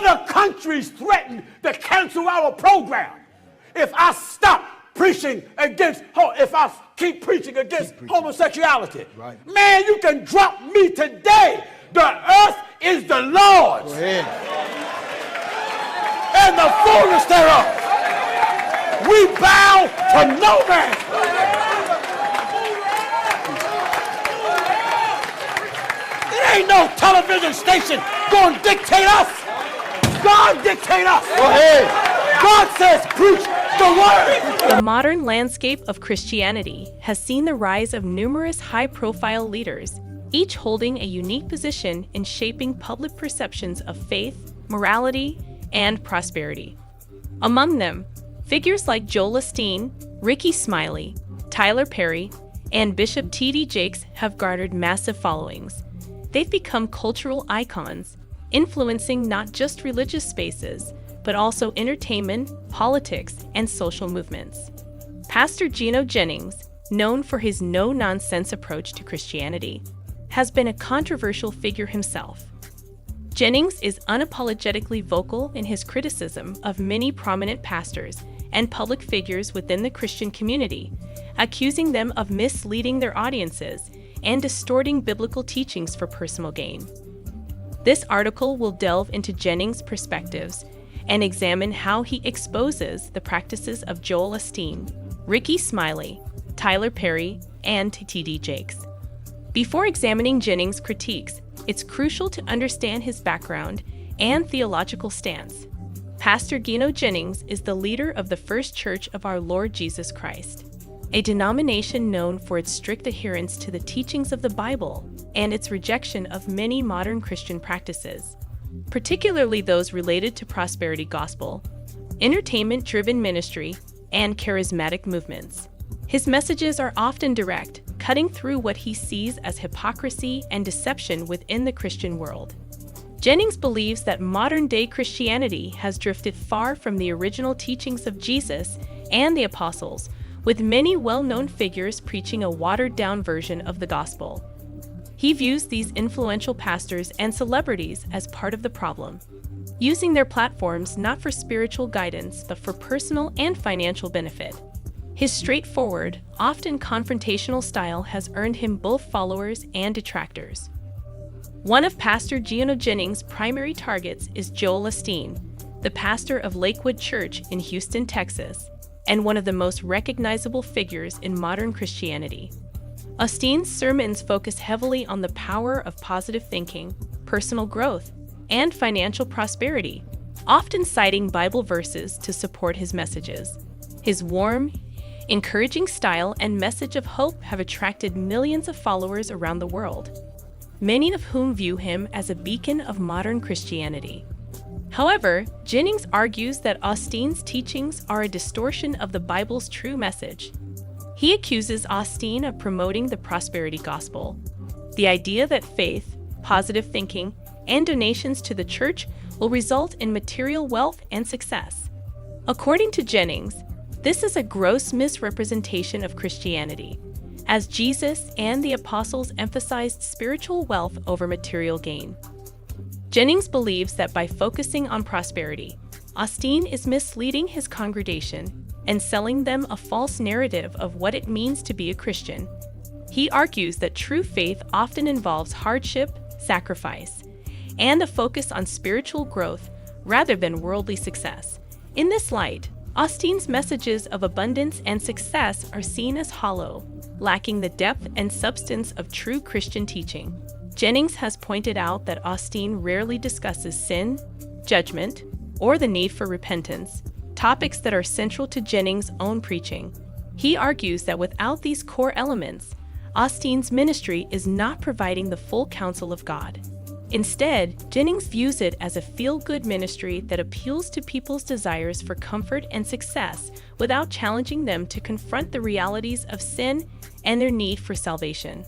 Other countries threaten to cancel our program if I stop preaching against, if I keep preaching against homosexuality. Right. Man, you can drop me today. The earth is the Lord's. Go ahead. And the fullness thereof. We bow to no man. It ain't no television station going to dictate us. God dictate us. Go ahead. God says preach the word. The modern landscape of Christianity has seen the rise of numerous high-profile leaders, each holding a unique position in shaping public perceptions of faith, morality, and prosperity. Among them, figures like Joel Osteen, Ricky Smiley, Tyler Perry, and Bishop T.D. Jakes have garnered massive followings. They've become cultural icons, influencing not just religious spaces, but also entertainment, politics, and social movements. Pastor Gino Jennings, known for his no-nonsense approach to Christianity, has been a controversial figure himself. Jennings is unapologetically vocal in his criticism of many prominent pastors and public figures within the Christian community, accusing them of misleading their audiences and distorting biblical teachings for personal gain. This article will delve into Jennings' perspectives and examine how he exposes the practices of Joel Osteen, Ricky Smiley, Tyler Perry, and T.D. Jakes. Before examining Jennings' critiques, it's crucial to understand his background and theological stance. Pastor Gino Jennings is the leader of the First Church of our Lord Jesus Christ, a denomination known for its strict adherence to the teachings of the Bible and its rejection of many modern Christian practices, particularly those related to prosperity gospel, entertainment-driven ministry, and charismatic movements. His messages are often direct, cutting through what he sees as hypocrisy and deception within the Christian world. Jennings believes that modern-day Christianity has drifted far from the original teachings of Jesus and the apostles, with many well-known figures preaching a watered-down version of the gospel. He views these influential pastors and celebrities as part of the problem, using their platforms not for spiritual guidance but for personal and financial benefit. His straightforward, often confrontational style has earned him both followers and detractors. One of Pastor Gino Jennings' primary targets is Joel Osteen, the pastor of Lakewood Church in Houston, Texas, and one of the most recognizable figures in modern Christianity. Osteen's sermons focus heavily on the power of positive thinking, personal growth, and financial prosperity, often citing Bible verses to support his messages. His warm, encouraging style and message of hope have attracted millions of followers around the world, many of whom view him as a beacon of modern Christianity. However, Jennings argues that Osteen's teachings are a distortion of the Bible's true message. He accuses Osteen of promoting the prosperity gospel, the idea that faith, positive thinking, and donations to the church will result in material wealth and success. According to Jennings, this is a gross misrepresentation of Christianity, as Jesus and the apostles emphasized spiritual wealth over material gain. Jennings believes that by focusing on prosperity, Osteen is misleading his congregation and selling them a false narrative of what it means to be a Christian. He argues that true faith often involves hardship, sacrifice, and a focus on spiritual growth rather than worldly success. In this light, Osteen's messages of abundance and success are seen as hollow, lacking the depth and substance of true Christian teaching. Jennings has pointed out that Osteen rarely discusses sin, judgment, or the need for repentance, topics that are central to Jennings' own preaching. He argues that without these core elements, Osteen's ministry is not providing the full counsel of God. Instead, Jennings views it as a feel-good ministry that appeals to people's desires for comfort and success without challenging them to confront the realities of sin and their need for salvation.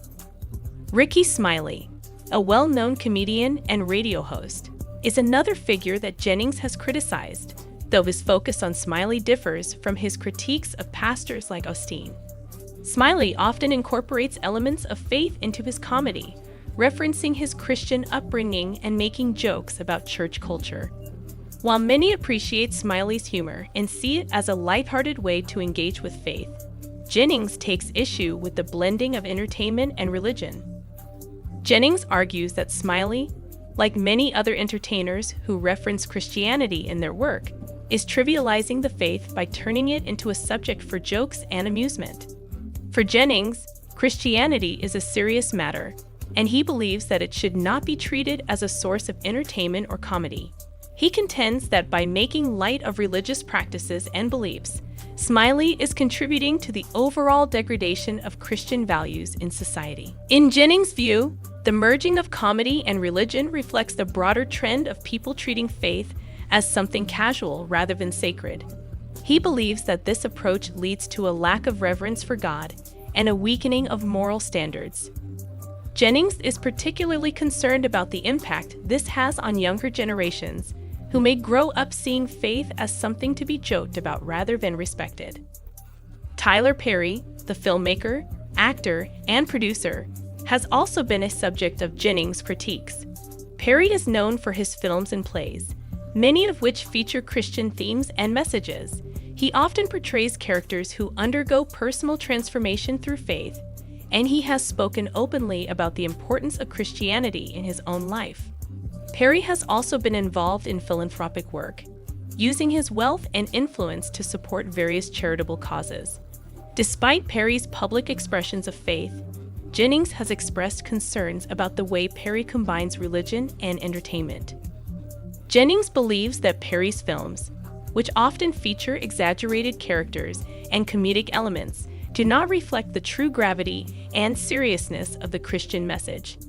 Ricky Smiley, a well-known comedian and radio host, is another figure that Jennings has criticized, though his focus on Smiley differs from his critiques of pastors like Osteen. Smiley often incorporates elements of faith into his comedy, referencing his Christian upbringing and making jokes about church culture. While many appreciate Smiley's humor and see it as a lighthearted way to engage with faith, Jennings takes issue with the blending of entertainment and religion. Jennings argues that Smiley, like many other entertainers who reference Christianity in their work, is trivializing the faith by turning it into a subject for jokes and amusement. For Jennings, Christianity is a serious matter, and he believes that it should not be treated as a source of entertainment or comedy. He contends that by making light of religious practices and beliefs, Smiley is contributing to the overall degradation of Christian values in society. In Jennings' view, the merging of comedy and religion reflects the broader trend of people treating faith as something casual rather than sacred. He believes that this approach leads to a lack of reverence for God and a weakening of moral standards. Jennings is particularly concerned about the impact this has on younger generations, who may grow up seeing faith as something to be joked about rather than respected. Tyler Perry, the filmmaker, actor, and producer, has also been a subject of Jennings' critiques. Perry is known for his films and plays, many of which feature Christian themes and messages. He often portrays characters who undergo personal transformation through faith, and he has spoken openly about the importance of Christianity in his own life. Perry has also been involved in philanthropic work, using his wealth and influence to support various charitable causes. Despite Perry's public expressions of faith, Jennings has expressed concerns about the way Perry combines religion and entertainment. Jennings believes that Perry's films, which often feature exaggerated characters and comedic elements, do not reflect the true gravity and seriousness of the Christian message.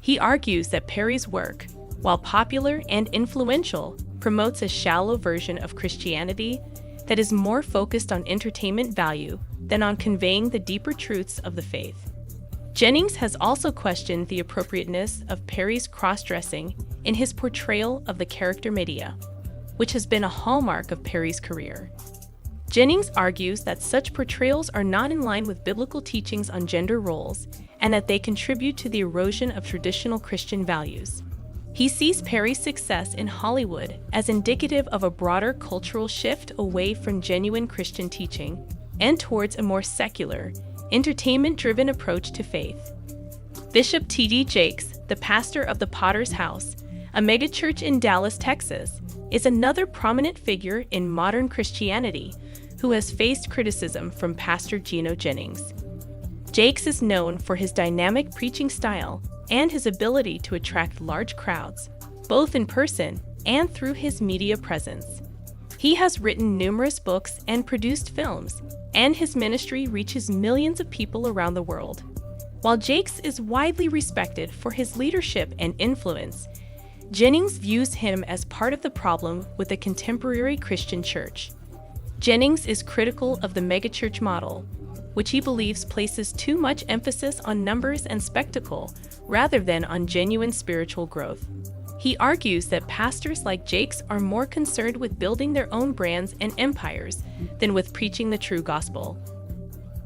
He argues that Perry's work, while popular and influential, promotes a shallow version of Christianity that is more focused on entertainment value than on conveying the deeper truths of the faith. Jennings has also questioned the appropriateness of Perry's cross-dressing in his portrayal of the character Medea, which has been a hallmark of Perry's career. Jennings argues that such portrayals are not in line with biblical teachings on gender roles and that they contribute to the erosion of traditional Christian values. He sees Perry's success in Hollywood as indicative of a broader cultural shift away from genuine Christian teaching and towards a more secular, entertainment-driven approach to faith. Bishop T.D. Jakes, the pastor of the Potter's House, a megachurch in Dallas, Texas, is another prominent figure in modern Christianity who has faced criticism from Pastor Gino Jennings. Jakes is known for his dynamic preaching style and his ability to attract large crowds, both in person and through his media presence. He has written numerous books and produced films, and his ministry reaches millions of people around the world. While Jakes is widely respected for his leadership and influence, Jennings views him as part of the problem with the contemporary Christian church. Jennings is critical of the megachurch model, which he believes places too much emphasis on numbers and spectacle rather than on genuine spiritual growth. He argues that pastors like Jakes are more concerned with building their own brands and empires than with preaching the true gospel.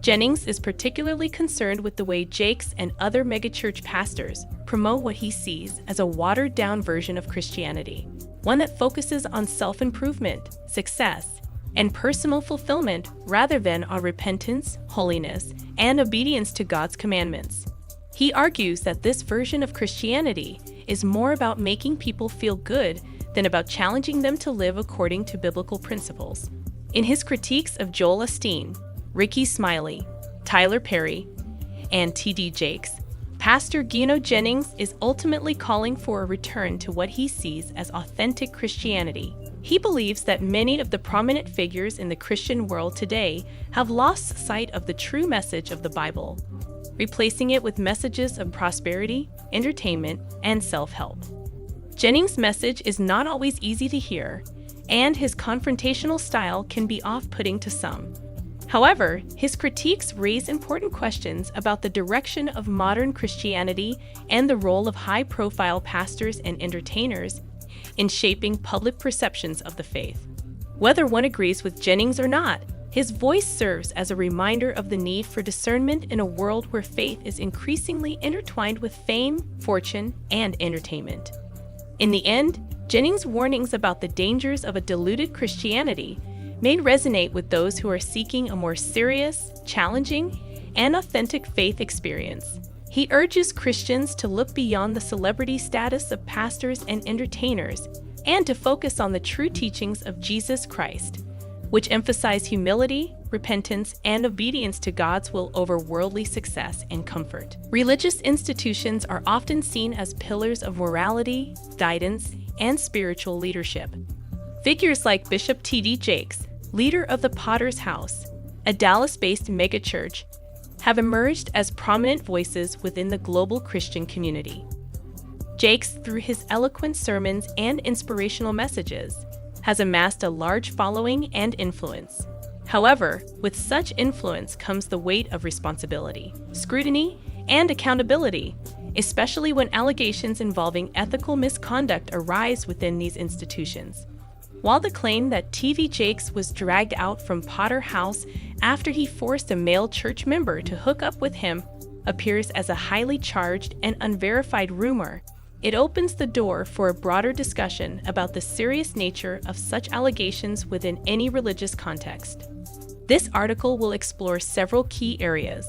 Jennings is particularly concerned with the way Jakes and other megachurch pastors promote what he sees as a watered-down version of Christianity, one that focuses on self-improvement, success, and personal fulfillment rather than on repentance, holiness, and obedience to God's commandments. He argues that this version of Christianity is more about making people feel good than about challenging them to live according to biblical principles. In his critiques of Joel Osteen, Ricky Smiley, Tyler Perry, and T.D. Jakes, Pastor Gino Jennings is ultimately calling for a return to what he sees as authentic Christianity. He believes that many of the prominent figures in the Christian world today have lost sight of the true message of the Bible, replacing it with messages of prosperity, entertainment, and self-help. Jennings' message is not always easy to hear, and his confrontational style can be off-putting to some. However, his critiques raise important questions about the direction of modern Christianity and the role of high-profile pastors and entertainers in shaping public perceptions of the faith. Whether one agrees with Jennings or not, his voice serves as a reminder of the need for discernment in a world where faith is increasingly intertwined with fame, fortune, and entertainment. In the end, Jennings' warnings about the dangers of a diluted Christianity may resonate with those who are seeking a more serious, challenging, and authentic faith experience. He urges Christians to look beyond the celebrity status of pastors and entertainers and to focus on the true teachings of Jesus Christ, which emphasize humility, repentance, and obedience to God's will over worldly success and comfort. Religious institutions are often seen as pillars of morality, guidance, and spiritual leadership. Figures like Bishop T.D. Jakes, leader of the Potter's House, a Dallas-based megachurch, have emerged as prominent voices within the global Christian community. Jakes, through his eloquent sermons and inspirational messages, has amassed a large following and influence. However, with such influence comes the weight of responsibility, scrutiny, and accountability, especially when allegations involving ethical misconduct arise within these institutions. While the claim that T.D. Jakes was dragged out from Potter House after he forced a male church member to hook up with him appears as a highly charged and unverified rumor, it opens the door for a broader discussion about the serious nature of such allegations within any religious context. This article will explore several key areas: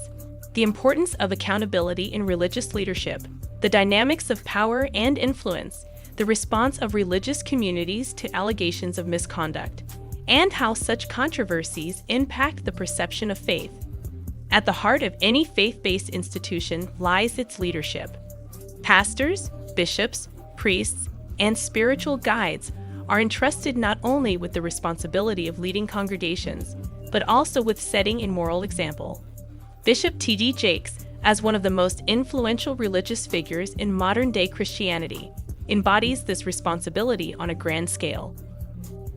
the importance of accountability in religious leadership, the dynamics of power and influence, the response of religious communities to allegations of misconduct, and how such controversies impact the perception of faith. At the heart of any faith-based institution lies its leadership. Pastors, bishops, priests, and spiritual guides are entrusted not only with the responsibility of leading congregations, but also with setting a moral example. Bishop T.D. Jakes, as one of the most influential religious figures in modern-day Christianity, embodies this responsibility on a grand scale.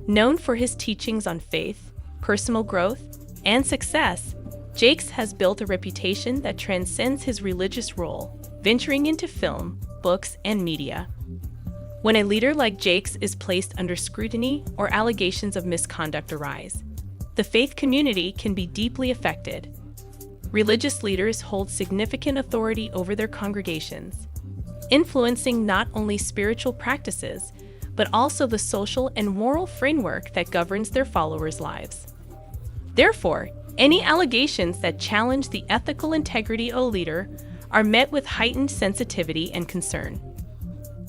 Known for his teachings on faith, personal growth, and success, Jakes has built a reputation that transcends his religious role, venturing into film, books, and media. When a leader like Jakes is placed under scrutiny or allegations of misconduct arise, the faith community can be deeply affected. Religious leaders hold significant authority over their congregations, influencing not only spiritual practices, but also the social and moral framework that governs their followers' lives. Therefore, any allegations that challenge the ethical integrity of a leader are met with heightened sensitivity and concern.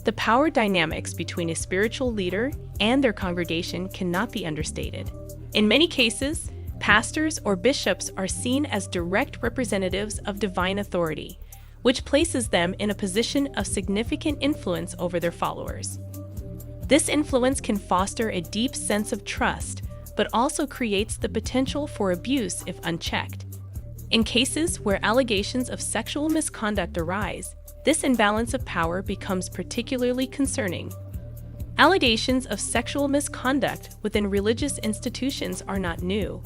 The power dynamics between a spiritual leader and their congregation cannot be understated. In many cases, pastors or bishops are seen as direct representatives of divine authority, which places them in a position of significant influence over their followers. This influence can foster a deep sense of trust, but also creates the potential for abuse if unchecked. In cases where allegations of sexual misconduct arise, this imbalance of power becomes particularly concerning. Allegations of sexual misconduct within religious institutions are not new.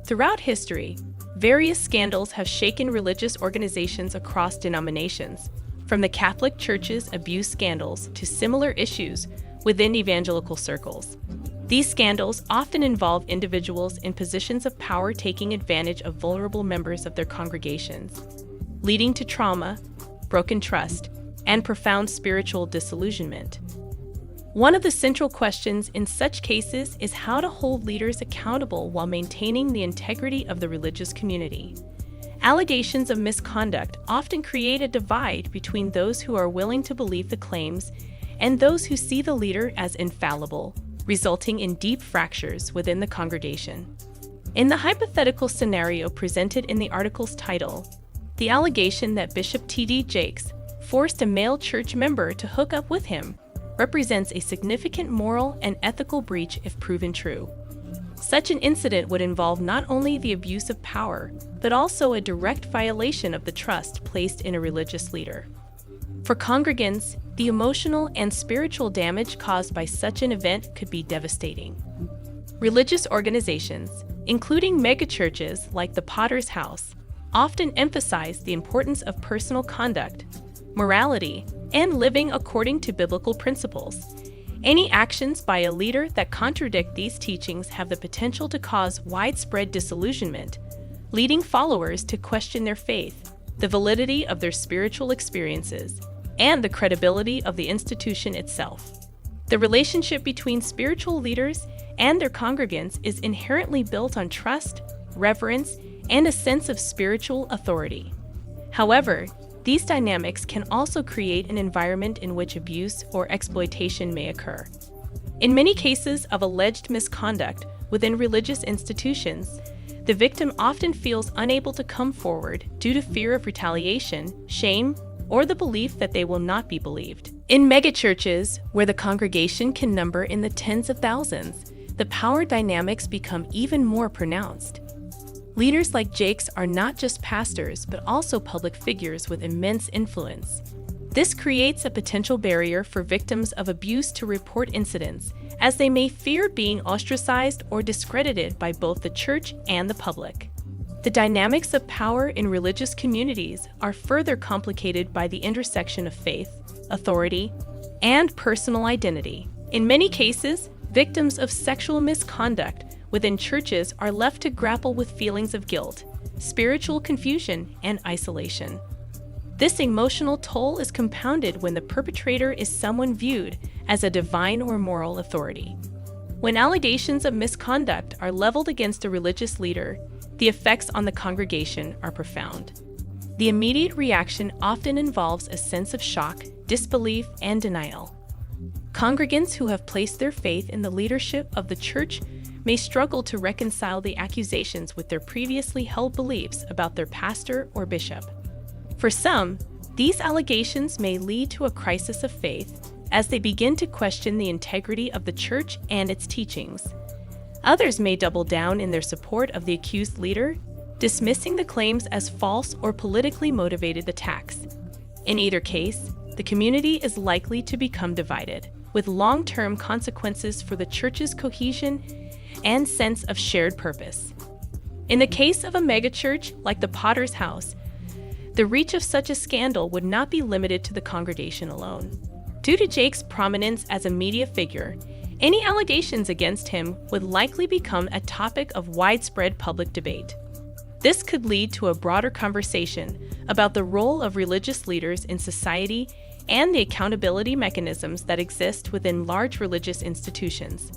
Throughout history, various scandals have shaken religious organizations across denominations, from the Catholic Church's abuse scandals to similar issues within evangelical circles. These scandals often involve individuals in positions of power taking advantage of vulnerable members of their congregations, leading to trauma, broken trust, and profound spiritual disillusionment. One of the central questions in such cases is how to hold leaders accountable while maintaining the integrity of the religious community. Allegations of misconduct often create a divide between those who are willing to believe the claims and those who see the leader as infallible, resulting in deep fractures within the congregation. In the hypothetical scenario presented in the article's title, the allegation that Bishop T.D. Jakes forced a male church member to hook up with him represents a significant moral and ethical breach if proven true. Such an incident would involve not only the abuse of power, but also a direct violation of the trust placed in a religious leader. For congregants, the emotional and spiritual damage caused by such an event could be devastating. Religious organizations, including megachurches like the Potter's House, often emphasize the importance of personal conduct, morality, and living according to biblical principles. Any actions by a leader that contradict these teachings have the potential to cause widespread disillusionment, leading followers to question their faith, the validity of their spiritual experiences, and the credibility of the institution itself. The relationship between spiritual leaders and their congregants is inherently built on trust, reverence, and a sense of spiritual authority. However, these dynamics can also create an environment in which abuse or exploitation may occur. In many cases of alleged misconduct within religious institutions, the victim often feels unable to come forward due to fear of retaliation, shame, or the belief that they will not be believed. In megachurches, where the congregation can number in the tens of thousands, the power dynamics become even more pronounced. Leaders like Jakes are not just pastors, but also public figures with immense influence. This creates a potential barrier for victims of abuse to report incidents, as they may fear being ostracized or discredited by both the church and the public. The dynamics of power in religious communities are further complicated by the intersection of faith, authority, and personal identity. In many cases, victims of sexual misconduct within churches are left to grapple with feelings of guilt, spiritual confusion, and isolation. This emotional toll is compounded when the perpetrator is someone viewed as a divine or moral authority. When allegations of misconduct are leveled against a religious leader, the effects on the congregation are profound. The immediate reaction often involves a sense of shock, disbelief, and denial. Congregants who have placed their faith in the leadership of the church may struggle to reconcile the accusations with their previously held beliefs about their pastor or bishop. For some, these allegations may lead to a crisis of faith as they begin to question the integrity of the church and its teachings. Others may double down in their support of the accused leader, dismissing the claims as false or politically motivated attacks. In either case, the community is likely to become divided, with long-term consequences for the church's cohesion and sense of shared purpose. In the case of a megachurch like the Potter's House, the reach of such a scandal would not be limited to the congregation alone. Due to Jake's prominence as a media figure, any allegations against him would likely become a topic of widespread public debate. This could lead to a broader conversation about the role of religious leaders in society and the accountability mechanisms that exist within large religious institutions.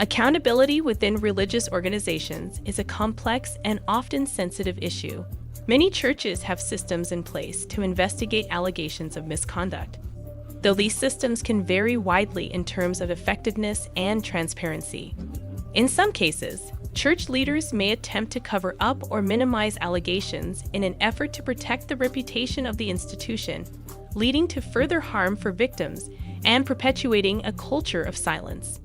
Accountability within religious organizations is a complex and often sensitive issue. Many churches have systems in place to investigate allegations of misconduct, though these systems can vary widely in terms of effectiveness and transparency. In some cases, church leaders may attempt to cover up or minimize allegations in an effort to protect the reputation of the institution, leading to further harm for victims and perpetuating a culture of silence.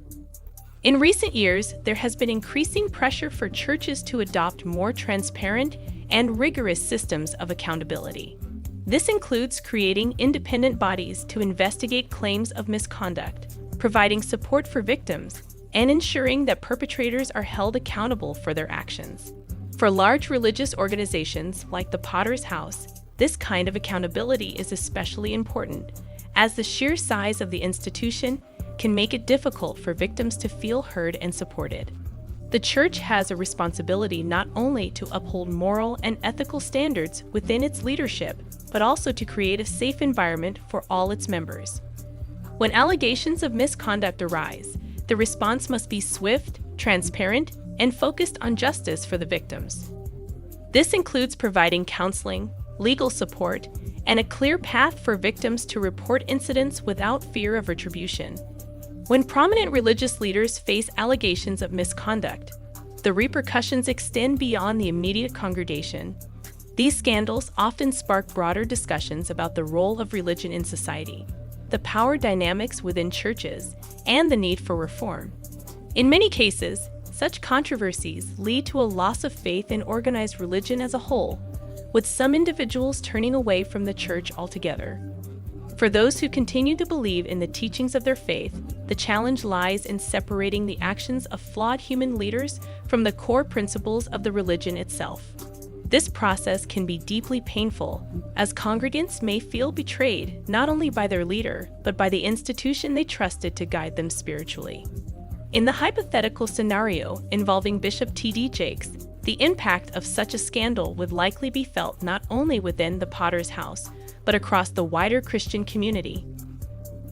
In recent years, there has been increasing pressure for churches to adopt more transparent and rigorous systems of accountability. This includes creating independent bodies to investigate claims of misconduct, providing support for victims, and ensuring that perpetrators are held accountable for their actions. For large religious organizations like the Potter's House, this kind of accountability is especially important, as the sheer size of the institution can make it difficult for victims to feel heard and supported. The church has a responsibility not only to uphold moral and ethical standards within its leadership, but also to create a safe environment for all its members. When allegations of misconduct arise, the response must be swift, transparent, and focused on justice for the victims. This includes providing counseling, legal support, and a clear path for victims to report incidents without fear of retribution. When prominent religious leaders face allegations of misconduct, the repercussions extend beyond the immediate congregation. These scandals often spark broader discussions about the role of religion in society, the power dynamics within churches, and the need for reform. In many cases, such controversies lead to a loss of faith in organized religion as a whole, with some individuals turning away from the church altogether. For those who continue to believe in the teachings of their faith, the challenge lies in separating the actions of flawed human leaders from the core principles of the religion itself. This process can be deeply painful, as congregants may feel betrayed not only by their leader, but by the institution they trusted to guide them spiritually. In the hypothetical scenario involving Bishop T.D. Jakes, the impact of such a scandal would likely be felt not only within the Potter's House, but across the wider Christian community.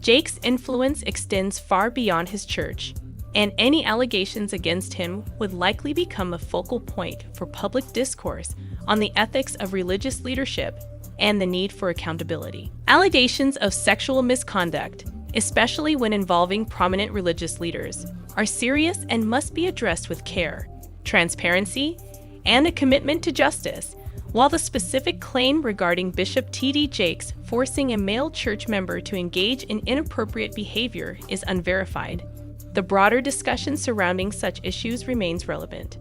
Jake's influence extends far beyond his church, and any allegations against him would likely become a focal point for public discourse on the ethics of religious leadership and the need for accountability. Allegations of sexual misconduct, especially when involving prominent religious leaders, are serious and must be addressed with care, transparency, and a commitment to justice. While the specific claim regarding Bishop T.D. Jakes forcing a male church member to engage in inappropriate behavior is unverified, the broader discussion surrounding such issues remains relevant.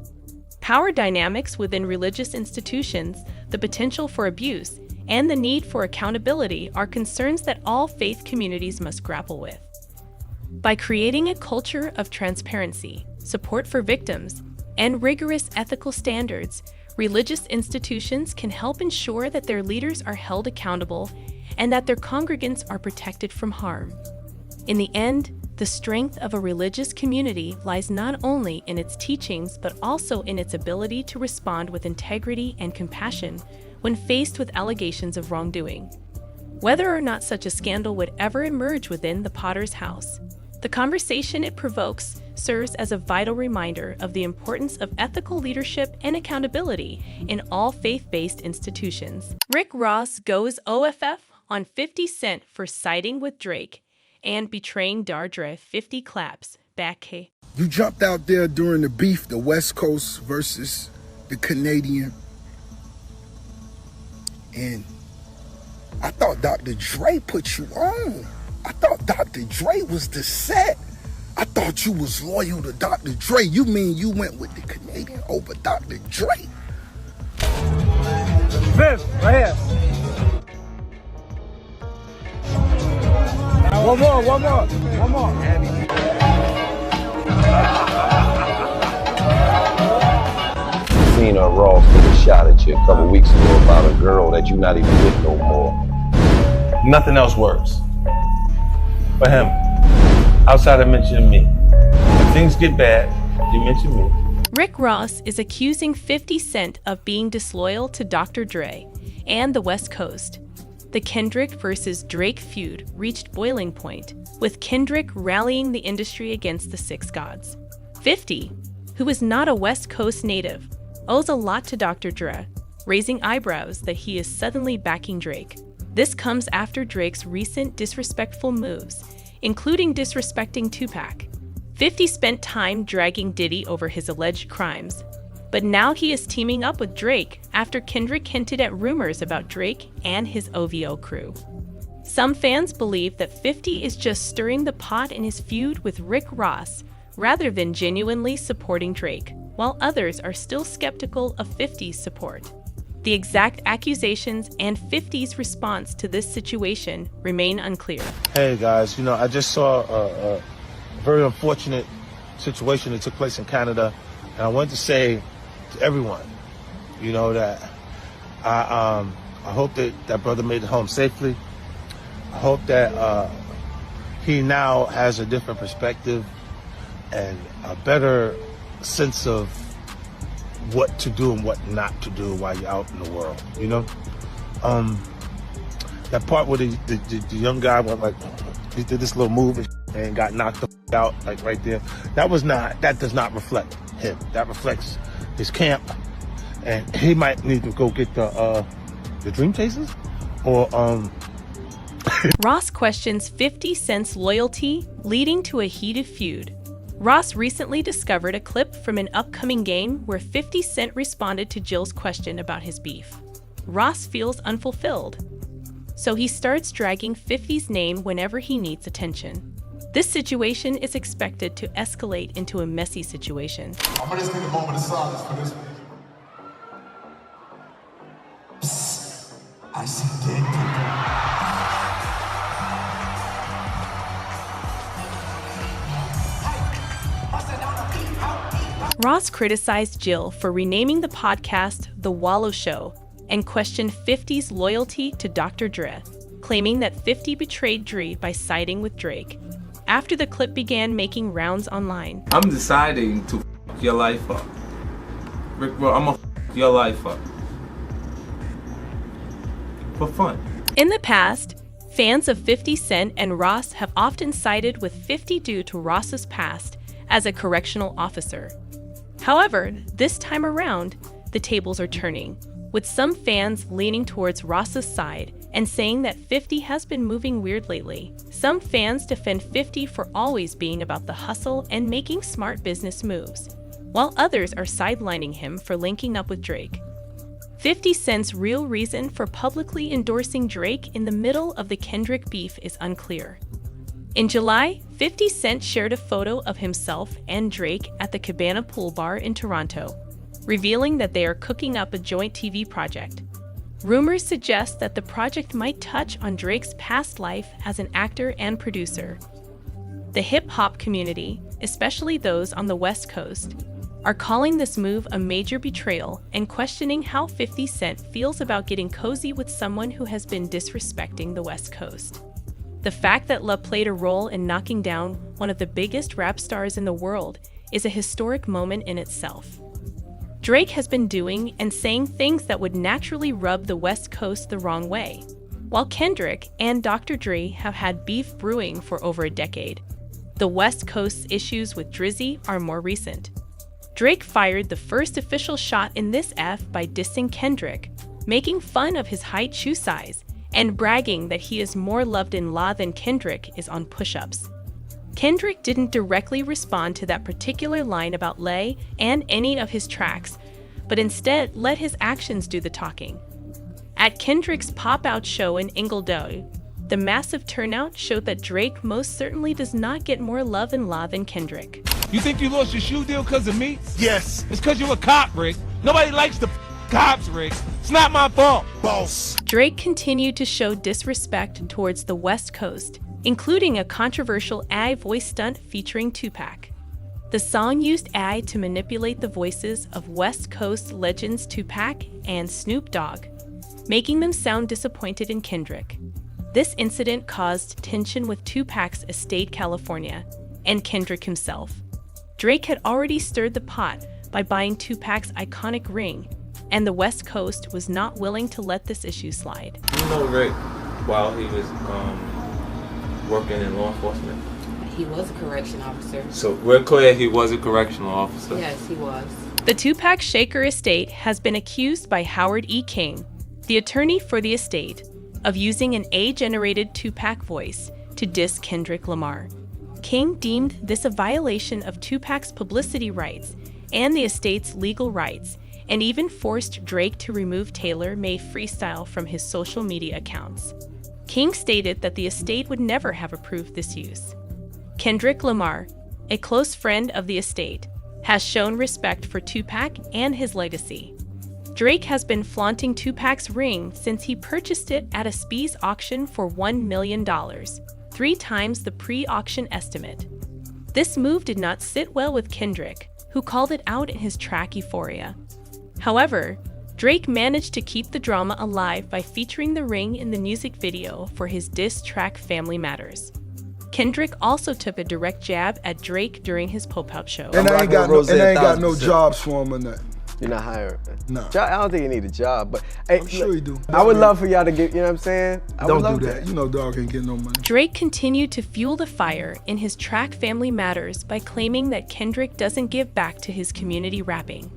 Power dynamics within religious institutions, the potential for abuse, and the need for accountability are concerns that all faith communities must grapple with. By creating a culture of transparency, support for victims, and rigorous ethical standards, religious institutions can help ensure that their leaders are held accountable and that their congregants are protected from harm. In the end, the strength of a religious community lies not only in its teachings but also in its ability to respond with integrity and compassion when faced with allegations of wrongdoing. Whether or not such a scandal would ever emerge within the Potter's house, the conversation it provokes serves as a vital reminder of the importance of ethical leadership and accountability in all faith-based institutions. Rick Ross goes OFF on 50 Cent for siding with Drake and betraying Dardre 50 claps back. You jumped out there during the beef, the West Coast versus the Canadian. And I thought Dr. Dre put you on. I thought Dr. Dre was the set. I thought you was loyal to Dr. Dre. You mean you went with the Canadian over Dr. Dre? Viv, right here. One more. Seen Ross took a shot at you a couple weeks ago about a girl that you're not even with no more. Nothing else works for him outside of mentioning me. If things get bad, you mention me. Rick Ross is accusing 50 Cent of being disloyal to Dr. Dre and the West Coast. The Kendrick versus Drake feud reached boiling point, with Kendrick rallying the industry against the Six Gods. 50, who is not a West Coast native, owes a lot to Dr. Dre, raising eyebrows that he is suddenly backing Drake. This comes after Drake's recent disrespectful moves, including disrespecting Tupac. 50 spent time dragging Diddy over his alleged crimes, but now he is teaming up with Drake after Kendrick hinted at rumors about Drake and his OVO crew. Some fans believe that 50 is just stirring the pot in his feud with Rick Ross rather than genuinely supporting Drake, while others are still skeptical of 50's support. The exact accusations and 50's response to this situation remain unclear. Hey guys, I just saw a very unfortunate situation that took place in Canada, and I wanted to say to everyone, that I hope that brother made it home safely. I hope that he now has a different perspective and a better sense of what to do and what not to do while you're out in the world, That part where the young guy went he did this little move and got knocked out right there. That does not reflect him. That reflects his camp, and he might need to go get the Dream Chasers or Ross questions 50 Cent's loyalty, leading to a heated feud. Ross recently discovered a clip from an upcoming game where 50 Cent responded to Jill's question about his beef. Ross feels unfulfilled, so he starts dragging 50's name whenever he needs attention. This situation is expected to escalate into a messy situation. I'm gonna just take a moment of silence for this. Psst. I see dead people. Ross criticized Jill for renaming the podcast The Wallow Show and questioned 50's loyalty to Dr. Dre, claiming that 50 betrayed Dre by siding with Drake. After the clip began making rounds online, I'm deciding to f your life up. Rick, bro, I'm gonna f your life up. For fun. In the past, Fans of 50 Cent and Ross have often sided with 50 due to Ross's past as a correctional officer. However, this time around, the tables are turning, with some fans leaning towards Ross's side and saying that 50 has been moving weird lately. Some fans defend 50 for always being about the hustle and making smart business moves, while others are sidelining him for linking up with Drake. 50 Cent's real reason for publicly endorsing Drake in the middle of the Kendrick beef is unclear. In July, 50 Cent shared a photo of himself and Drake at the Cabana Pool Bar in Toronto, revealing that they are cooking up a joint TV project. Rumors suggest that the project might touch on Drake's past life as an actor and producer. The hip-hop community, especially those on the West Coast, are calling this move a major betrayal and questioning how 50 Cent feels about getting cozy with someone who has been disrespecting the West Coast. The fact that Love played a role in knocking down one of the biggest rap stars in the world is a historic moment in itself. Drake has been doing and saying things that would naturally rub the West Coast the wrong way, while Kendrick and Dr. Dre have had beef brewing for over a decade. The West Coast's issues with Drizzy are more recent. Drake fired the first official shot in this F by dissing Kendrick, making fun of his height, shoe size, and bragging that he is more loved in law than Kendrick is on push-ups. Kendrick didn't directly respond to that particular line about Lay and any of his tracks, but instead let his actions do the talking. At Kendrick's pop-out show in Inglewood, the massive turnout showed that Drake most certainly does not get more love in law than Kendrick. You think you lost your shoe deal because of me? Yes. It's because you're a cop, Rick. Nobody likes the cops, Rick. It's not my fault, boss. Drake continued to show disrespect towards the West Coast, including a controversial AI voice stunt featuring Tupac. The song used AI to manipulate the voices of West Coast legends Tupac and Snoop Dogg, making them sound disappointed in Kendrick. This incident caused tension with Tupac's estate, California, and Kendrick himself. Drake had already stirred the pot by buying Tupac's iconic ring, and the West Coast was not willing to let this issue slide. You know Rick, while he was working in law enforcement? He was a correction officer. So we're clear he was a correctional officer? Yes, he was. The Tupac Shaker estate has been accused by Howard E. King, the attorney for the estate, of using an AI-generated Tupac voice to diss Kendrick Lamar. King deemed this a violation of Tupac's publicity rights and the estate's legal rights, and even forced Drake to remove tailor-made freestyle from his social media accounts. King stated that the estate would never have approved this use. Kendrick Lamar, a close friend of the estate, has shown respect for Tupac and his legacy. Drake has been flaunting Tupac's ring since he purchased it at a Spees auction for $1 million, 3 times the pre-auction estimate. This move did not sit well with Kendrick, who called it out in his track Euphoria. However, Drake managed to keep the drama alive by featuring the ring in the music video for his diss track Family Matters. Kendrick also took a direct jab at Drake during his pop-up show. And I ain't got no jobs for him or nothing. You're not hired? No. I don't think you need a job, but hey, I'm sure you do. I would love for y'all to get, you know what I'm saying? Don't do that. You know dog ain't getting no money. Drake continued to fuel the fire in his track Family Matters by claiming that Kendrick doesn't give back to his community rapping.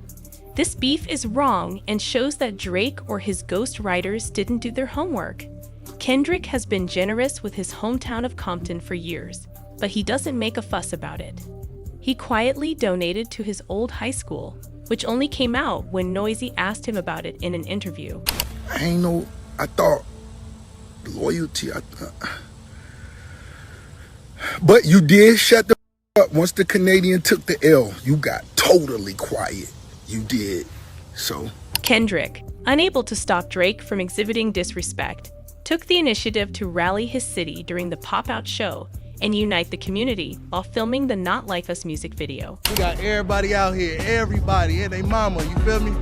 This beef is wrong and shows that Drake or his ghost writers didn't do their homework. Kendrick has been generous with his hometown of Compton for years, but he doesn't make a fuss about it. He quietly donated to his old high school, which only came out when Noisy asked him about it in an interview. I thought loyalty, but you did shut the up once the Canadian took the L. You got totally quiet. You did, so. Kendrick, unable to stop Drake from exhibiting disrespect, took the initiative to rally his city during the pop-out show and unite the community while filming the Not Like Us music video. We got everybody out here, everybody and their mama, you feel me?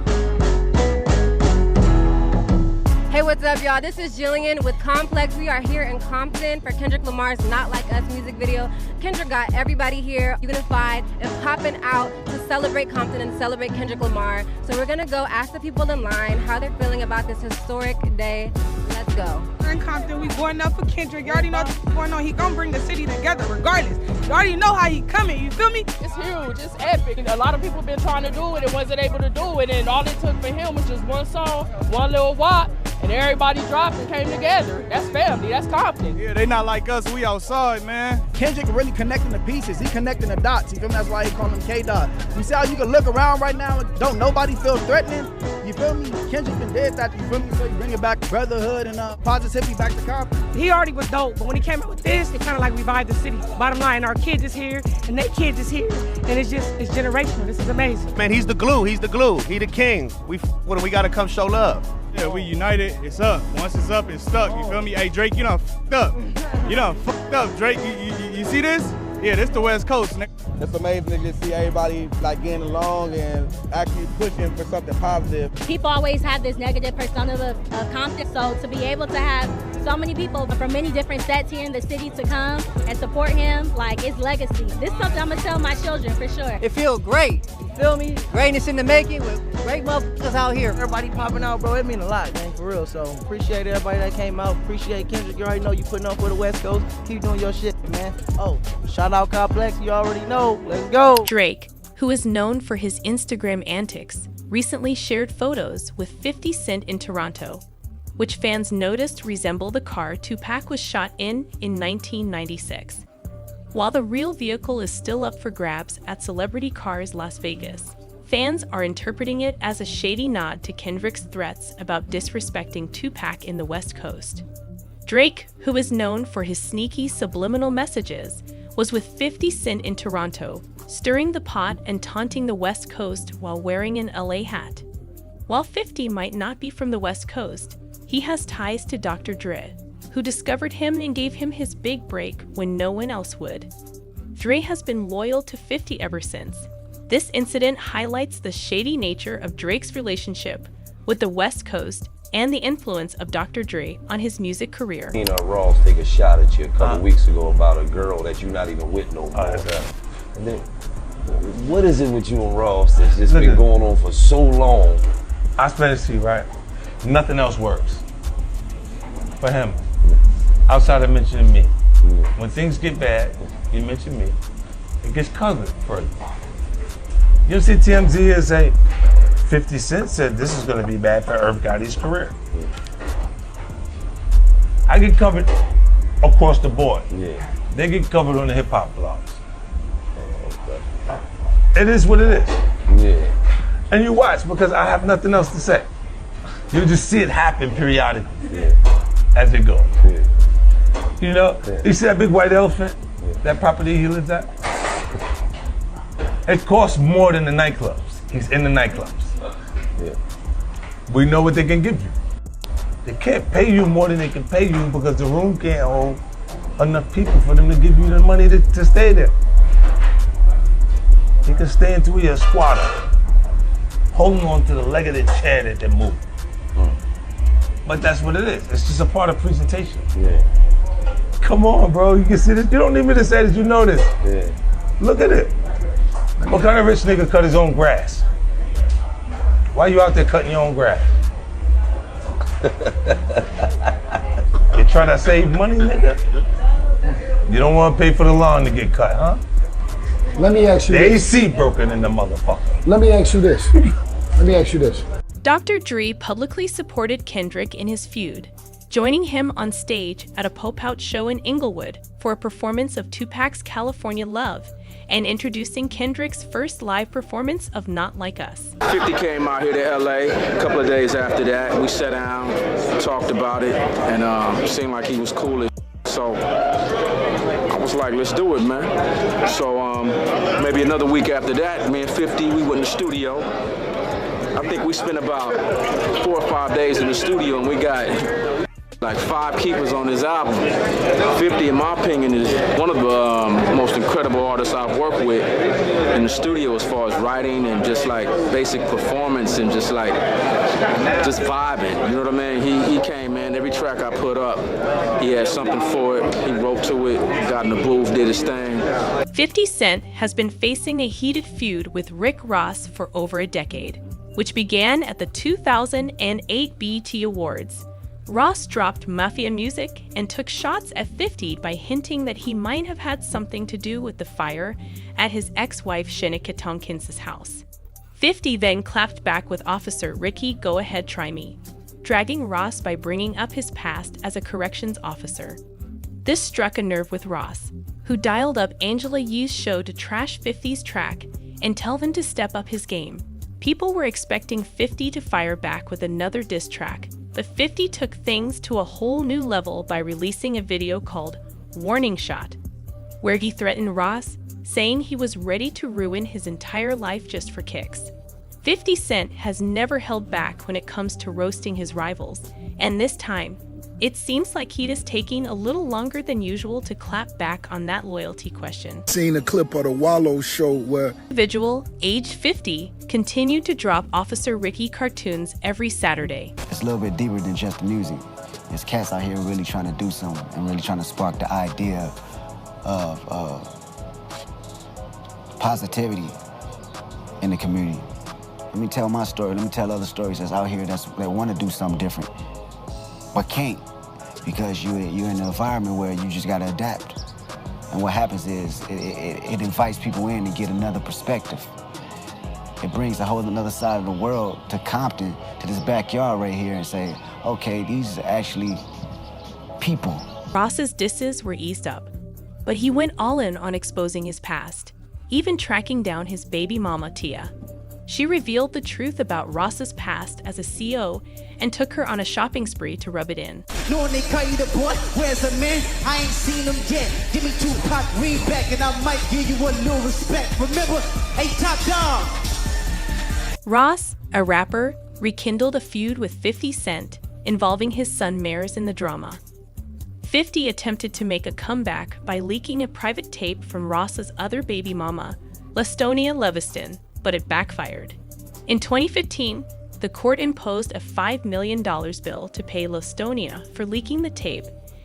Hey, what's up, y'all? This is Jillian with Complex. We are here in Compton for Kendrick Lamar's Not Like Us music video. Kendrick got everybody here unified and popping out to celebrate Compton and celebrate Kendrick Lamar. So we're gonna go ask the people in line how they're feeling about this historic day. Let's go. We're in Compton. We going up for Kendrick. You already know what's going on. He gonna bring the city together regardless. You already know how he coming. You feel me? It's huge. It's epic. A lot of people been trying to do it and wasn't able to do it. And all it took for him was just one song, one little wop, and everybody dropped and came together. That's family. That's Compton. Yeah, they not like us. We outside, man. Kendrick really connecting the pieces. He connecting the dots. You feel me? That's why he call him K-Dot. You see how you can look around right now and don't nobody feel threatening? You feel me? Kendrick been dead that. You feel me? So you bring it back brotherhood and positivity back to Compton. He already was dope, but when he came out with this, it kind of like revived the city. Bottom line, our kids is here and their kids is here, and it's generational. This is amazing. Man, he's the glue. He's the glue. He the king. We got to come show love. Yeah, we united. It's up. Once it's up, it's stuck. You feel me? Hey, Drake, you done fucked up. You done fucked up, Drake. You see this? Yeah, this the West Coast, nigga. It's amazing to just see everybody like getting along and actually pushing for something positive. People always have this negative persona of Compton, so to be able to have so many people from many different sets here in the city to come and support him, like, it's legacy. This is something I'm gonna tell my children for sure. It feels great. You feel me? Greatness in the making with great motherfuckers out here. Everybody popping out, bro. It mean a lot, man, for real. So appreciate everybody that came out. Appreciate Kendrick. You already know you putting up for the West Coast. Keep doing your shit, man. Oh, shout out Complex. You already know. Let's go. Drake, who is known for his Instagram antics, recently shared photos with 50 Cent in Toronto, which fans noticed resemble the car Tupac was shot in 1996. While the real vehicle is still up for grabs at Celebrity Cars Las Vegas, fans are interpreting it as a shady nod to Kendrick's threats about disrespecting Tupac in the West Coast. Drake, who is known for his sneaky subliminal messages, was with 50 Cent in Toronto, stirring the pot and taunting the West Coast while wearing an LA hat. While 50 might not be from the West Coast, he has ties to Dr. Dre, who discovered him and gave him his big break when no one else would. Dre has been loyal to 50 ever since. This incident highlights the shady nature of Drake's relationship with the West Coast and the influence of Dr. Dre on his music career. Gino Ross take a shot at you a couple weeks ago about a girl that you're not even with no more. And then, what is it with you and Ross that's just been going on for so long? I explain this to you, right? Nothing else works for him outside of mentioning me. When things get bad, you mention me. It gets covered further. You see TMZ and say, 50 Cent said this is gonna be bad for Irv Gotti's career. I get covered across the board. Yeah. They get covered on the hip hop blogs. It is what it is. Yeah. And you watch because I have nothing else to say. You just see it happen periodically as it goes. Yeah. You know, you see that big white elephant, that property he lives at? It costs more than the nightclubs. He's in the nightclubs. Yeah. We know what they can give you. They can't pay you more than they can pay you because the room can't hold enough people for them to give you the money to stay there. You can stay into a squatter, holding on to the leg of the chair that they move. But that's what it is. It's just a part of presentation. Yeah. Come on, bro. You can see this. You don't need me to say that. You know this. Yeah. Look at it. What kind of rich nigga cut his own grass? Why you out there cutting your own grass? You trying to save money, nigga? You don't want to pay for the lawn to get cut, huh? Let me ask you this. The AC broken in the motherfucker. Let me ask you this. Dr. Dre publicly supported Kendrick in his feud, joining him on stage at a Pop-Out show in Inglewood for a performance of Tupac's California Love, and introducing Kendrick's first live performance of Not Like Us. 50 came out here to LA a couple of days after that. We sat down, talked about it, and it seemed like he was cool as so I was like, let's do it, man. So maybe another week after that, me and 50, we went in the studio. I think we spent about 4 or 5 days in the studio, and we got like 5 keepers on this album. 50, in my opinion, is one of the most incredible artists I've worked with in in the studio as far as writing and just like basic performance and just vibing. You know what I mean? He came in, every track I put up, he had something for it. He wrote to it, got in the booth, did his thing. 50 Cent has been facing a heated feud with Rick Ross for over a decade, which began at the 2008 BET Awards. Ross dropped Mafia music and took shots at 50 by hinting that he might have had something to do with the fire at his ex-wife Shaneka Tompkins' house. 50 then clapped back with Officer Ricky Go Ahead Try Me, dragging Ross by bringing up his past as a corrections officer. This struck a nerve with Ross, who dialed up Angela Yee's show to trash 50's track and tell him to step up his game. People were expecting 50 to fire back with another diss track, but 50 took things to a whole new level by releasing a video called Warning Shot, where he threatened Ross, saying he was ready to ruin his entire life just for kicks. 50 Cent has never held back when it comes to roasting his rivals, and this time, it seems like he is taking a little longer than usual to clap back on that loyalty question. Seen a clip of the Wallow show where individual, age 50, continued to drop Officer Ricky cartoons every Saturday. It's a little bit deeper than just the music. There's cats out here really trying to do something and really trying to spark the idea of positivity in the community. Let me tell my story. Let me tell other stories that's out here that want to do something different, but can't, because you're in an environment where you just got to adapt. And what happens is it invites people in to get another perspective. It brings a whole another side of the world to Compton, to this backyard right here, and say, okay, these are actually people. Ross's disses were eased up, but he went all in on exposing his past, even tracking down his baby mama, Tia. She revealed the truth about Ross's past as a CO and took her on a shopping spree to rub it in. Knowing they call you the boy, where's a man? I ain't seen him yet. Give me 2 pop greenback and I might give you a little respect. Remember, hey, top dog. Ross, a rapper, rekindled a feud with 50 Cent involving his son Mares in the drama. 50 attempted to make a comeback by leaking a private tape from Ross's other baby mama, Lastonia Leviston, but it backfired. In 2015, the court imposed a $5 million bill to pay Lastonia for leaking the tape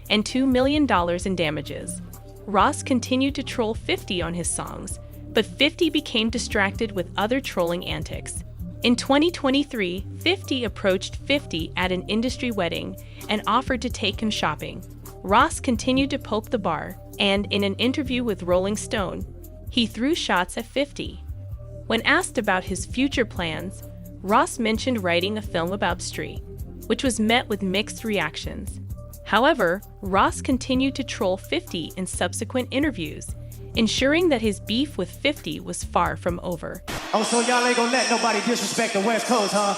and $2 million in damages. Ross continued to troll 50 on his songs, but 50 became distracted with other trolling antics. In 2023, 50 approached 50 at an industry wedding and offered to take him shopping. Ross continued to poke the bar, and in an interview with Rolling Stone, he threw shots at 50. When asked about his future plans, Ross mentioned writing a film about Street, which was met with mixed reactions. However, Ross continued to troll 50 in subsequent interviews, ensuring that his beef with 50 was far from over. Oh, so y'all ain't gonna let nobody disrespect the West Coast, huh?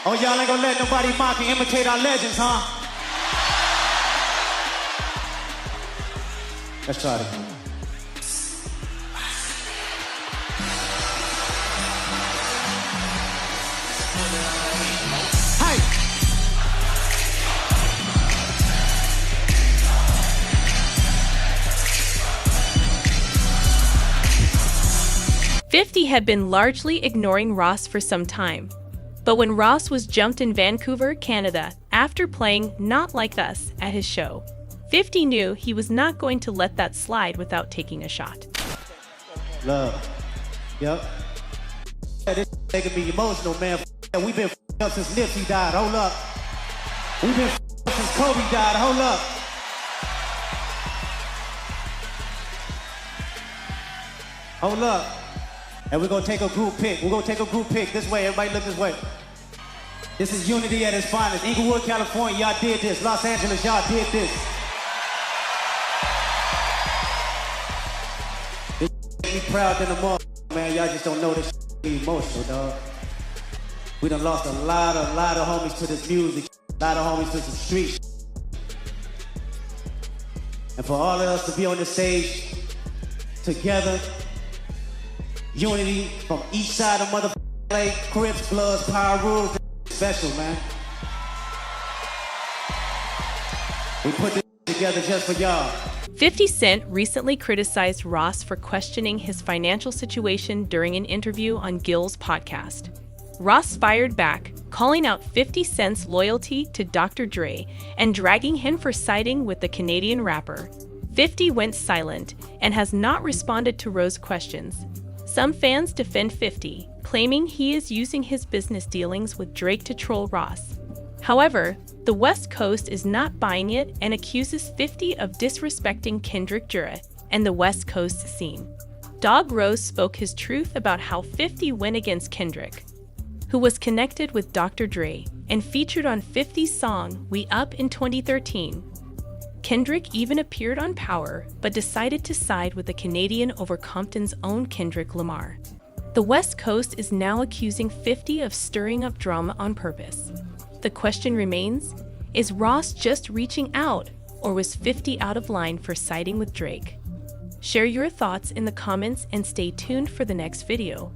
Oh, y'all ain't gonna let nobody mock and imitate our legends, huh? Let's try it. Hey! "50 had been largely ignoring Ross for some time, but when Ross was jumped in Vancouver, Canada, after playing Not Like Us at his show, 50 knew he was not going to let that slide without taking a shot. Love. Yep. This making me emotional, man. We've been up since Nipsey died. Hold up. We've been since Kobe died. Hold up. Hold up. And we're gonna take a group pic. We're gonna take a group pic this way. Everybody look this way. This is unity at its finest. Inglewood, California, y'all did this. Los Angeles, y'all did this. This make me proud than a motherfucker, man. Y'all just don't know this be emotional, dog. We done lost a lot of homies to this music, a lot of homies to some street. And for all of us to be on this stage together, unity from each side of motherfucking LA, Crips, Bloods, Power Rules, special, man. We put this together just for y'all. 50 Cent recently criticized Ross for questioning his financial situation during an interview on Gil's podcast. Ross fired back, calling out 50 Cent's loyalty to Dr. Dre and dragging him for siding with the Canadian rapper. 50 went silent and has not responded to Rose's questions. Some fans defend 50, claiming he is using his business dealings with Drake to troll Ross. However, the West Coast is not buying it and accuses 50 of disrespecting Kendrick and the West Coast scene. Dog Rose spoke his truth about how 50 went against Kendrick, who was connected with Dr. Dre and featured on 50's song We Up in 2013. Kendrick even appeared on Power, but decided to side with the Canadian over Compton's own Kendrick Lamar. The West Coast is now accusing 50 of stirring up drama on purpose. The question remains, is Ross just reaching out, or was 50 out of line for siding with Drake? Share your thoughts in the comments and stay tuned for the next video.